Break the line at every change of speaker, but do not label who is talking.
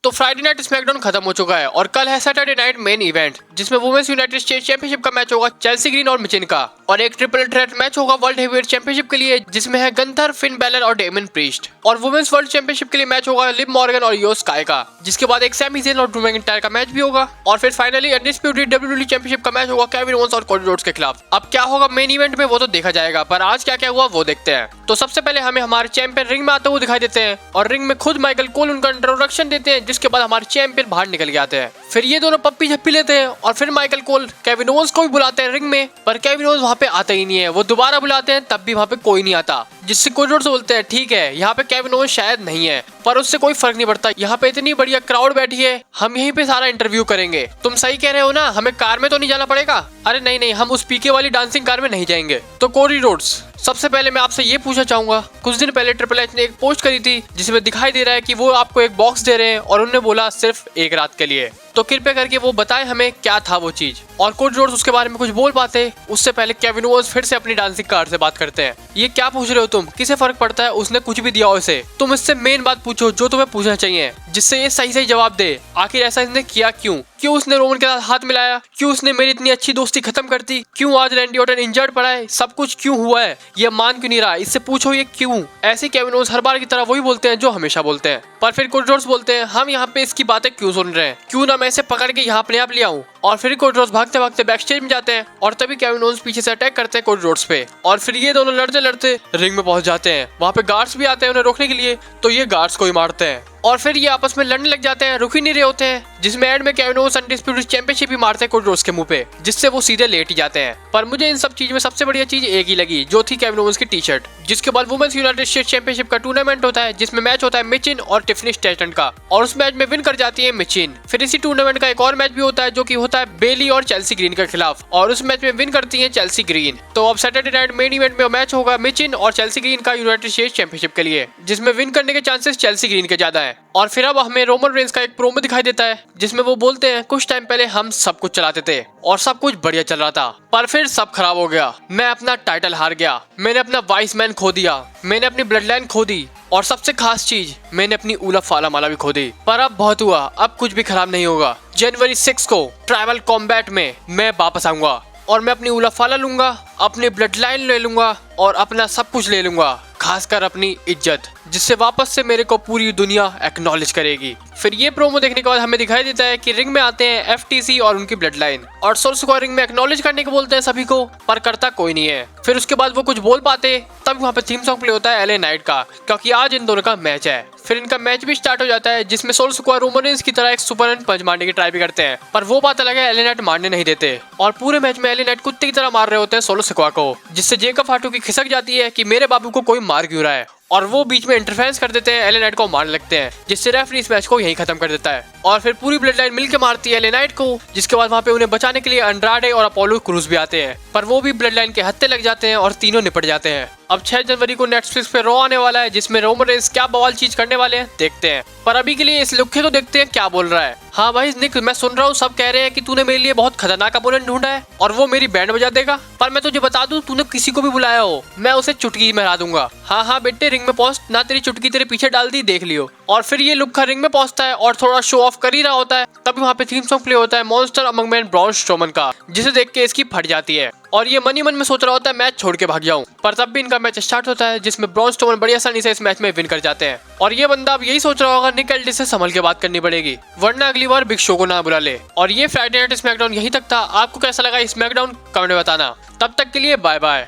तो Friday night SmackDown खत्म हो चुका है और कल है सैटरडे नाइट मेन इवेंट, जिसमें वुमेन्स यूनाइटेड स्टेट्स चैंपियनशिप का मैच होगा चेल्सी ग्रीन और मिचिन का, और एक ट्रिपल थ्रेट मैच होगा वर्ल्ड हेवीवेट चैंपियनशिप के लिए, जिसमें है गंथर, फिन बैलर और डेमन प्रीस्ट। और वुमेन्स वर्ल्ड चैंपियनशिप के लिए मैच होगा लिव मॉर्गन और यो स्काई का, जिसके बाद एक सैमी ज़ेन और ड्रू मैकिंटायर का मैच भी होगा। और फिर फाइनली अनडिस्प्यूटेड डब्ल्यूडब्ल्यूई चैंपियनशिप का मैच होगा केविन ओवेंस और कोडी रोड्स के खिलाफ। अब क्या होगा मेन इवेंट में वो तो देखा जाएगा, पर आज क्या क्या हुआ वो देखते हैं। तो सबसे पहले हमें हमारे चैंपियन रिंग में आते हुए दिखाई देते हैं और रिंग में खुद माइकल कोल उनका इंट्रोडक्शन देते हैं, जिसके बाद हमारे चैंपियन बाहर निकल के आते हैं। फिर ये दोनों पप्पी झप्पी लेते हैं और फिर माइकल कोल केविन ओवेंस को भी बुलाते हैं रिंग में, पर केविन ओवेंस वहाँ पे आता ही नहीं है। वो दोबारा बुलाते हैं तब भी वहाँ पे कोई नहीं आता, जिससे कोडी रोड्स बोलते हैं ठीक है यहाँ पे केविन ओवेंस शायद नहीं है, पर उससे कोई फर्क नहीं पड़ता, यहाँ पे इतनी बढ़िया क्राउड बैठी है, हम यहीं पे सारा इंटरव्यू करेंगे। तुम सही कह रहे हो ना, हमें कार में तो नहीं जाना पड़ेगा? अरे नहीं नहीं, हम उस पीके वाली डांसिंग कार में नहीं जाएंगे। तो कोडी रोड्स, सबसे पहले मैं आपसे ये पूछना चाहूंगा, कुछ दिन पहले ट्रिपल एच ने एक पोस्ट करी थी जिसमें दिखाई दे रहा है कि वो आपको एक बॉक्स दे रहे हैं और उन्होंने बोला सिर्फ एक रात के लिए, तो कृपया करके वो बताएं हमें क्या था वो चीज। और कोडी रोड्स उसके बारे में कुछ बोल पाते उससे पहले केविन ओवेंस फिर से अपनी डांसिंग कार से बात करते हैं। ये क्या पूछ रहे हो तुम, किसे फर्क पड़ता है, उसने कुछ भी दिया हो इसे, तुम इससे मेन बात पूछो जो तुम्हें पूछना चाहिए, जिससे ये सही सही जवाब दे। आखिर ऐसा इसने किया क्यों? क्यों उसने रोमन के साथ हाथ मिलाया? क्यों उसने मेरी इतनी अच्छी दोस्ती खत्म कर दी? क्यों आज रैंडी ऑर्टन इंजर्ड पड़ा है? सब कुछ क्यों हुआ है? ये मान क्यों नहीं रहा? इससे पूछो ये क्यों। ऐसे केविन ओवेंस हर बार की तरह वही बोलते हैं जो हमेशा बोलते हैं, पर फिर कोडी रोड्स बोलते हैं हम यहाँ पे इसकी बातें क्यों सुन रहे हैं, क्यों ना मैं इसे पकड़ के यहाँ अपने आप ले आऊं। और फिर कोडी रोड्स भागते भागते बैक स्टेज में जाते हैं और तभी केविन ओवेंस पीछे से अटैक करते हैं कोडी रोड्स पे, और फिर ये दोनों लड़ते लड़ते रिंग में पहुंच जाते हैं। वहाँ पे गार्ड्स भी आते हैं उन्हें रोकने के लिए, तो ये गार्ड्स को ही मारते हैं और फिर ये आपस में लड़ने लग जाते हैं, रुक ही नहीं रहे होते हैं, जिसमें एंड में केविन ओवेंस अनडिस्प्यूटेड चैंपियनशिप ही मारते हैं कोडी रोड्स के मुंह पे, जिससे वो सीधे लेट ही जाते हैं। पर मुझे इन सब चीज में सबसे बढ़िया चीज एक ही लगी, जो थी केविन ओवेंस की टी शर्ट। जिसके बाद वुमेन्स यूनाइटेड स्टेट्स चैंपियनशिप का टूर्नामेंट होता है, जिसमें मैच होता है मिचिन और टिफनी स्टैटन का, और उस मैच में विन कर जाती है मिचिन। फिर इसी टूर्नामेंट का एक और मैच भी होता है जो कि होता है बेली और चेल्सी ग्रीन के खिलाफ, और उस मैच में विन करती है चेल्सी ग्रीन। तो अब सैटरडे नाइट मेन इवेंट में मैच होगा मिचिन और चेल्सी ग्रीन का यूनाइटेड स्टेट्स चैंपियनशिप के लिए, जिसमें विन करने के चांसेस चेल्सी ग्रीन के ज्यादा है। और फिर अब हमें रोमन रेंस का एक प्रोमो दिखाई देता है, जिसमें वो बोलते हैं कुछ टाइम पहले हम सब कुछ चलाते थे और सब कुछ बढ़िया चल रहा था, पर फिर सब खराब हो गया। मैं अपना टाइटल हार गया, मैंने अपना वाइस मैन खो दिया, मैंने अपनी ब्लड लाइन खो दी, और सबसे खास चीज मैंने अपनी उलफ फाला माला भी खो दी। पर अब बहुत हुआ, अब कुछ भी खराब नहीं होगा। जनवरी 6 को ट्राइबल कॉम्बैट में मैं वापस आऊंगा और मैं अपनी उलफ फाला लूंगा, अपनी ब्लड लाइन ले लूंगा और अपना सब कुछ ले लूंगा, खासकर अपनी इज्जत, जिससे वापस से मेरे को पूरी दुनिया एक्नॉलेज करेगी। फिर ये प्रोमो देखने के बाद हमें दिखाई देता है कि रिंग में आते हैं एफटीसी और उनकी ब्लड लाइन, और सोल स्क्वाड रिंग में एक्नॉलेज करने को बोलते हैं सभी को, पर करता कोई नहीं है। फिर उसके बाद वो कुछ बोल पाते, तब वहाँ पे थीम सॉन्ग प्ले होता है एलए नाइट का, क्योंकि आज इन दोनों का मैच है। फिर इनका मैच भी स्टार्ट हो जाता है, जिसमें सोल स्क्वाड रोमन रेंस की तरह एक सुपर पंच मारने की ट्राई भी करते हैं, पर वो बात अलग है, एलए नाइट मारने नहीं देते, और पूरे मैच में एलए नाइट कुत्ते की तरह मार रहे होते हैं सोलो स्क्वाड को, जिससे जेकब फाटू की खिसक जाती है कि मेरे बाबू को कोई मार क्यों रहा है, और वो बीच में इंटरफेरेंस कर देते हैं, एलए नाइट को मारने लगते हैं, जिससे रेफरी इस मैच को यहीं खत्म कर देता है। और फिर पूरी ब्लड लाइन मिलकर मारती है एलए नाइट को, जिसके बाद वहाँ पे उन्हें बचाने के लिए अंड्राडे और अपोलो क्रूज भी आते हैं, पर वो भी ब्लड लाइन के हत्थे लग जाते हैं और तीनों निपट जाते हैं। अब 6 जनवरी को नेटफ्लिक्स पे रॉ आने वाला है, जिसमें रोमन रेंस क्या बवाल चीज करने वाले हैं देखते हैं। पर अभी के लिए इस लुक्के को देखते हैं क्या बोल रहा है। हाँ भाई निक, मैं सुन रहा हूँ सब कह रहे हैं कि तूने मेरे लिए बहुत खतरनाक अपोनेंट ढूंढा है और वो मेरी बैंड बजा देगा, पर मैं तुझे बता दूं तूने किसी को भी बुलाया हो मैं उसे चुटकी में हरा दूंगा। हाँ हाँ बेटे, रिंग में पहुंच, ना तेरी चुटकी तेरे पीछे डाल दी, देख लियो। और फिर ये लुक्का रिंग में पहुंचता है और थोड़ा शो ऑफ कर ही रहा होता है, तभी वहाँ पे थीम सॉन्ग प्ले होता है monster among man Braun Strowman का, जिसे देख के इसकी फट जाती है और ये मन ही मन में सोच रहा होता है मैच छोड़ के भाग जाऊं। पर तब भी इनका मैच स्टार्ट होता है, जिसमें ब्रॉन स्ट्रोमन बड़ी आसानी से इस मैच में विन कर जाते हैं। और ये बंदा अब यही सोच रहा होगा निक एल्डिस से संभल के बात करनी पड़ेगी, वरना अगली बार बिग शो को ना बुला ले। और ये फ्राइडे नाइट स्मैकडाउन यहीं तक था। आपको कैसा लगा स्मैकडाउन कमेंट में बताना। तब तक के लिए बाय बाय।